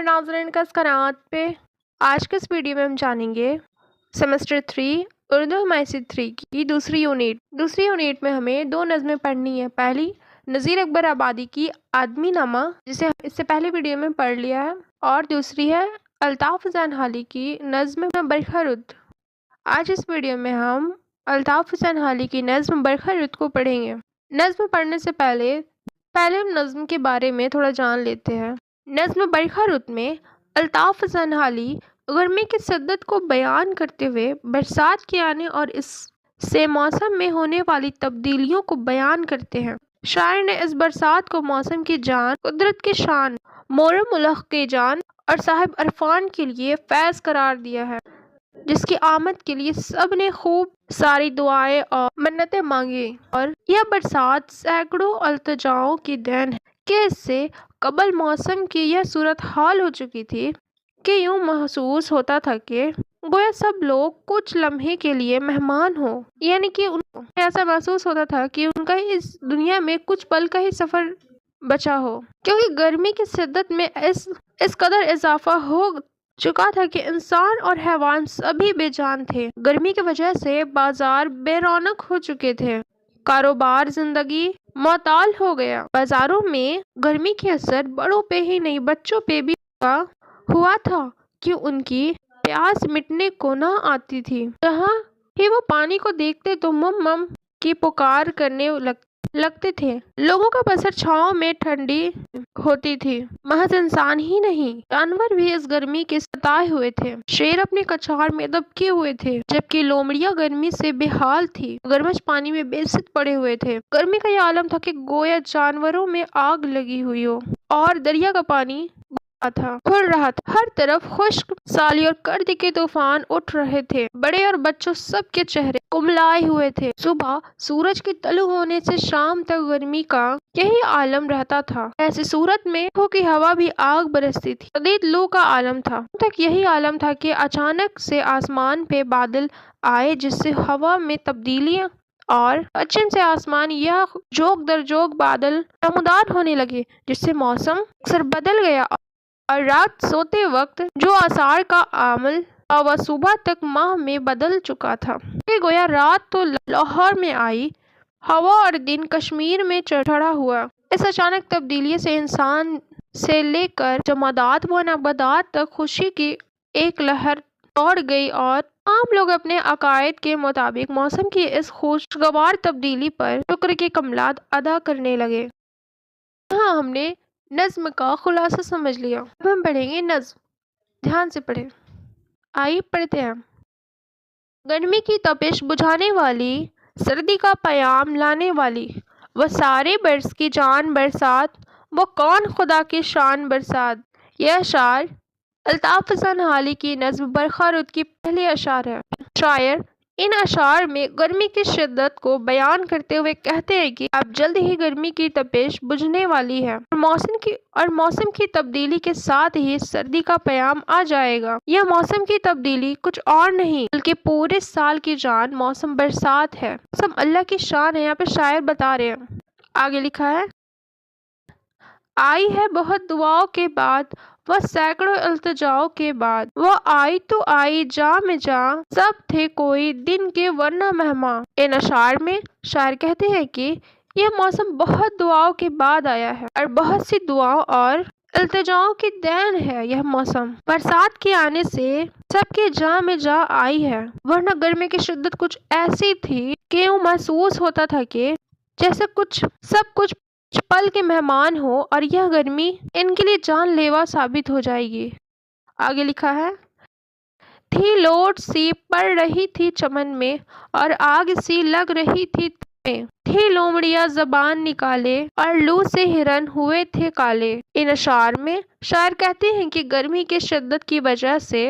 میرے ناظرین کا اس قنات پہ آج کے اس ویڈیو میں ہم جانیں گے سیمسٹر 3 اردو حمایت 3 کی دوسری یونٹ میں ہمیں دو نظمیں پڑھنی ہے۔ پہلی نذیر اکبر آبادی کی آدمی نامہ، جسے اس سے پہلے ویڈیو میں پڑھ لیا ہے، اور دوسری ہے الطاف حسین حالی کی نظم برکھا رود۔ آج اس ویڈیو میں ہم الطاف حسین حالی کی نظم برکھا رود کو پڑھیں گے۔ نظم پڑھنے سے پہلے ہم نظم کے بارے میں تھوڑا جان لیتے ہیں۔ نظم برکھا رود میں الطاف حسین حالی گرمی کی شدت کو بیان کرتے ہوئے برسات کے آنے اور اس سے موسم میں ہونے والی تبدیلیوں کو بیان کرتے ہیں۔ شاعر نے اس برسات کو موسم کی جان، قدرت کی شان، مورم الخ کی جان اور صاحب عرفان کے لیے فیض قرار دیا ہے، جس کی آمد کے لیے سب نے خوب ساری دعائیں اور منتیں مانگی، اور یہ برسات سینکڑوں التجاؤں کی دین ہے کہ اس سے قبل موسم کی یہ صورتحال ہو چکی تھی کہ یوں محسوس ہوتا تھا کہ گویا سب لوگ کچھ لمحے کے لیے مہمان ہو، یعنی کہ ایسا محسوس ہوتا تھا کہ ان کا اس دنیا میں کچھ پل کا ہی سفر بچا ہو، کیونکہ گرمی کی شدت میں اس قدر اضافہ ہو چکا تھا کہ انسان اور حیوان سبھی بے جان تھے۔ گرمی کی وجہ سے بازار بے رونق ہو چکے تھے، کاروبار زندگی معطل ہو گیا۔ بازاروں میں گرمی کے اثر بڑوں پہ ہی نہیں بچوں پہ بھی ہوا تھا کہ ان کی پیاس مٹنے کو نہ آتی تھی۔ جہاں ہی وہ پانی کو دیکھتے تو مم مم کی پکار کرنے لگتے تھے۔ لوگوں کا بسر چھاؤں میں ٹھنڈی ہوتی تھی۔ محض انسان ہی نہیں، جانور بھی اس گرمی کے ستائے ہوئے تھے۔ شیر اپنے کچھار میں دبکے ہوئے تھے، جبکہ لومڑیاں گرمی سے بے حال تھی، گرمش پانی میں بے ست پڑے ہوئے تھے۔ گرمی کا یہ عالم تھا کہ گویا جانوروں میں آگ لگی ہوئی ہو، اور دریا کا پانی کھل رہا تھا۔ ہر طرف خشک سالی اور کردی کے طوفان اٹھ رہے تھے۔ بڑے اور بچوں سب کے چہرے کملائے ہوئے تھے۔ صبح سورج کے طلوع ہونے سے شام تک گرمی کا یہی عالم رہتا تھا۔ ایسی صورت میں کی ہوا بھی آگ برستی تھی۔ شدید لو کا عالم تھا۔ تک یہی عالم تھا کہ اچانک سے آسمان پہ بادل آئے، جس سے ہوا میں تبدیلیاں اور پچھم سے آسمان یہ جوگ در جوگ بادل نمودار ہونے لگے، جس سے موسم اکثر بدل گیا، اور رات سوتے وقت جو آثار کا عمل تھا وہ صبح تک ماہ میں بدل چکا تھا۔ کہ گویا رات تو لاہور میں آئی ہوا اور دن کشمیر میں چڑھا ہوا۔ اس اچانک تبدیلی سے انسان سے لے کر جمادات و نباتات تک خوشی کی ایک لہر دوڑ گئی، اور عام لوگ اپنے عقائد کے مطابق موسم کی اس خوشگوار تبدیلی پر شکر کے کمالات ادا کرنے لگے۔ یہاں ہم نے نظم کا خلاصہ سمجھ لیا۔ اب ہم پڑھیں گے نظم۔ دھیان سے پڑھیں۔ آئیے پڑھتے ہیں۔ گرمی کی تپش بجھانے والی، سردی کا پیام لانے والی، وہ سارے برس کی جان برسات، وہ کون خدا کی شان برسات۔ یہ اشعار الطاف حسین حالی کی نظم برکھا رود کی پہلی اشعار ہے۔ شاعر ان اشعار میں گرمی کی شدت کو بیان کرتے ہوئے کہتے ہیں کہ اب جلد ہی گرمی کی تپش بجھنے والی ہے، اور موسم کی تبدیلی کے ساتھ ہی سردی کا پیام آ جائے گا۔ یہ موسم کی تبدیلی کچھ اور نہیں بلکہ پورے سال کی جان موسم برسات ہے۔ موسم اللہ کی شان ہے، یہاں پہ شاعر بتا رہے ہیں۔ آگے لکھا ہے، آئی ہے بہت دعاؤں کے بعد، وہ سینکڑوں التجاؤں کے بعد، وہ آئی تو آئی جاں میں جاں، سب تھے کوئی دن کے ورنہ مہماں۔ ان اشعار میں شاعر کہتے ہیں کہ یہ موسم بہت دعاؤں کے بعد آیا ہے، اور بہت سی دعاؤں اور التجاؤں کی دین ہے۔ یہ موسم برسات کے آنے سے سب کے جاں میں جاں آئی ہے، ورنہ گرمی کی شدت کچھ ایسی تھی کہ یوں محسوس ہوتا تھا کہ جیسے سب کچھ پل کے مہمان ہو، اور یہ گرمی ان کے لیے جان لیوا ثابت ہو جائے گی۔ آگے لکھا ہے، تھی لوٹ سی پڑ رہی تھی چمن میں، اور آگ سی لگ رہی تھی تمہیں، تھی لومڑیاں زبان نکالے، اور لو سے ہرن ہوئے تھے کالے۔ ان اشعار میں شاعر کہتے ہیں کہ گرمی کی شدت کی وجہ سے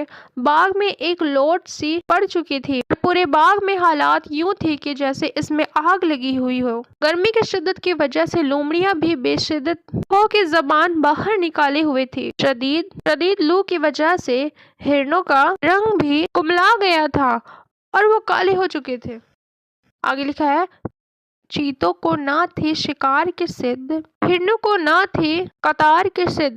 باغ میں ایک لوٹ سی پڑ چکی تھی، اور پورے باغ میں حالات یوں تھی کہ جیسے اس میں آگ لگی ہوئی ہو۔ گرمی کی شدت کی وجہ سے لومڑیاں بھی بے شدت ہو کے زبان باہر نکالے ہوئے تھی۔ شدید لو کی وجہ سے ہرنوں کا رنگ بھی کملا گیا تھا، اور وہ کالے ہو چکے تھے۔ آگے لکھا ہے، چیتوں کو نہ تھی شکار کی سد، ہرنوں کو نہ تھی قطار کی سد،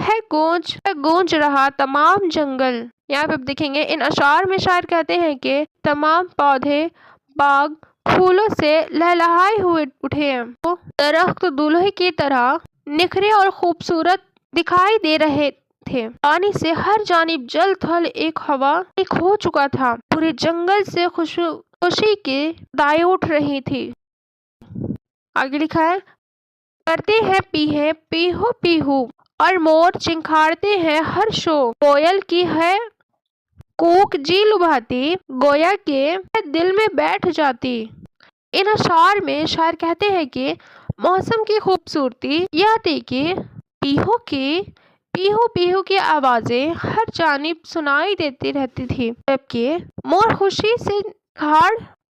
ہے گونج رہا تمام جنگل۔ یہاں پہ آپ دیکھیں گے ان اشعار میں شاعر کہتے ہیں کہ تمام پودے باغ پھولوں سے لہلہائے ہوئے اٹھے ہیں، وہ درخت دلہے کی طرح نکھرے اور خوبصورت دکھائی دے رہے تھے۔ پانی سے ہر جانب جل تھل ایک ہوا ایک ہو چکا تھا، پورے جنگل سے خوشی کی دائیں اٹھ رہی تھی۔ آگے لکھا ہے کرتے ہیں پیہے پیہو پیہو اور مور چنکھاڑتے ہیں ہر شو، کوئل کی ہے کوک جی لبھاتی گویا کہ دل میں بیٹھ جاتی۔ ان اشعار میں شاعر کہتے ہیں کہ موسم کی خوبصورتی یہ تھی کہ پیہو پیہو کی آوازیں ہر جانب سنائی دیتی رہتی تھی، جبکہ مور خوشی سے کھاڑ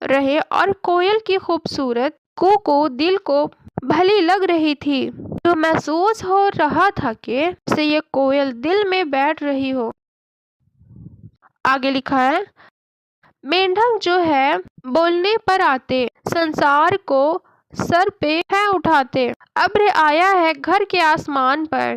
رہے اور کوئل کی خوبصورت کو دل کو بھلی لگ رہی تھی، جو محسوس ہو رہا تھا کہ جیسے یہ کوئل دل میں بیٹھ رہی ہو۔ آگے لکھا ہے مینڈھک جو ہے بولنے پر آتے، سنسار کو سر پہ ہے اٹھاتے، ابر آیا ہے گھر کے آسمان پر،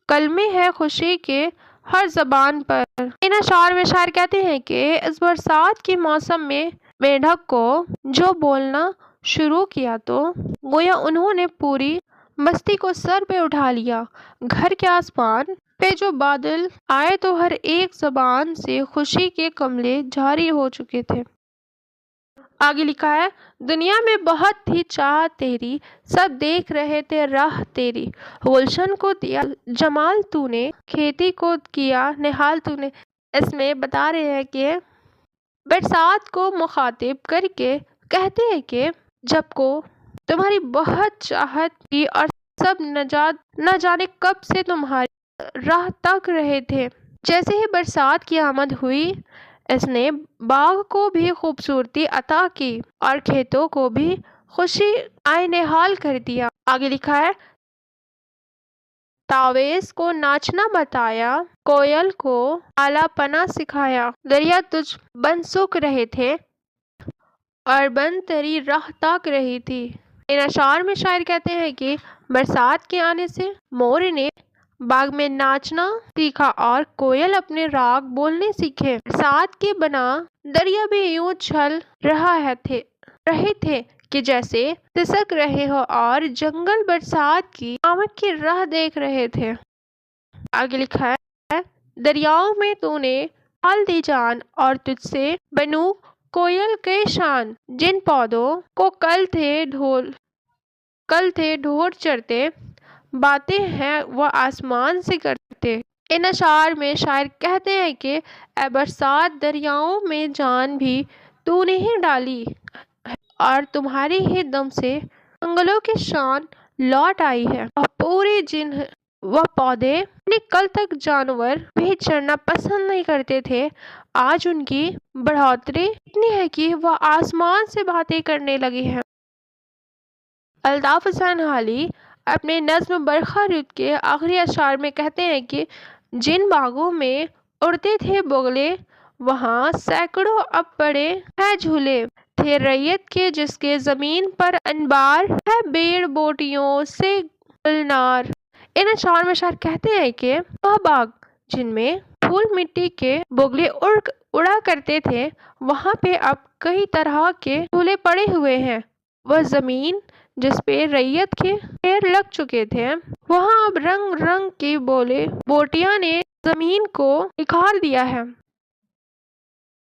کلمے ہے خوشی کے ہر زبان پر۔ ان اشعار میں شاعر کہتے ہیں کہ اس برسات کے موسم میں مینڈھک کو جو بولنا شروع کیا تو گویا انہوں نے پوری بستی کو سر پہ اٹھا لیا۔ گھر کے آسمان پہ جو بادل آئے تو ہر ایک زبان سے خوشی کے کملے جاری ہو چکے تھے۔ آگے لکھا ہے دنیا میں بہت تھی چاہت تیری، سب دیکھ رہے تھے راہ تیری، گلشن کو دیا جمال تو نے، کھیتی کو کیا نہال تو نے۔ اس میں بتا رہے ہیں کہ برسات کو مخاطب کر کے کہتے ہیں کہ جب کو تمہاری بہت چاہت کی اور سب نہ جانے کب سے تمہاری راہ تک رہے تھے، جیسے ہی برسات کی آمد ہوئی اس نے باغ کو بھی خوبصورتی عطا کی اور کھیتوں کو بھی خوشی آئے نہال کر دیا۔ آگے لکھا ہے تاویز کو ناچنا بتایا، کوئل کو آلاپنا سکھایا، دریا تجھ بن سوکھ رہے تھے اور بن تیری راہ تاک رہی تھی۔ ان اشعار میں شاعر کہتے ہیں کہ برسات کے آنے سے مور نے باغ میں ناچنا سیکھا اور کوئل اپنے راگ بولنے سیکھے، برسات کے بنا دریا بھی یوں چھل رہے تھے کہ جیسے سسک رہے ہو اور جنگل برسات کی آمد کی راہ دیکھ رہے تھے۔ آگے لکھا ہے دریاؤں میں تو نے ڈال دی جان اور تجھ سے بنو کوئل کے شان، جن پودوں کو کل تھے ڈھور چرتے، باتیں ہیں وہ آسمان سے کرتے۔ ان اشعار میں شاعر کہتے ہیں کہ اے برسات دریاؤں میں جان بھی تو نے ہی ڈالی ہے اور تمہارے ہی دم سے جنگلوں کی شان لوٹ آئی ہے، اور پورے جن وہ پودے کل تک جانور بھی چرنا پسند نہیں کرتے تھے، آج ان کی بڑھوتری اتنی ہے کہ وہ آسمان سے باتیں کرنے لگے ہیں۔ الطاف حسین حالی اپنے نظم برکھا رود کے آخری اشعار میں کہتے ہیں کہ جن باغوں میں اڑتے تھے بگلے، وہاں سینکڑوں اب پڑے ہیں جھولے، تھے ریت کے جس کے زمین پر انبار ہے بیڑ بوٹیوں سے گلنار۔ ان اشعار میں شاعر کہتے ہیں کہ وہ باغ جن میں پھول مٹی کے بگلے اڑا کرتے تھے، وہاں پہ اب کئی طرح کے جھولے پڑے ہوئے ہیں، وہ زمین جس پہ ریت کے پیر لگ چکے تھے، وہاں اب رنگ رنگ کی بوٹیاں نے زمین کو نکھار دیا ہے۔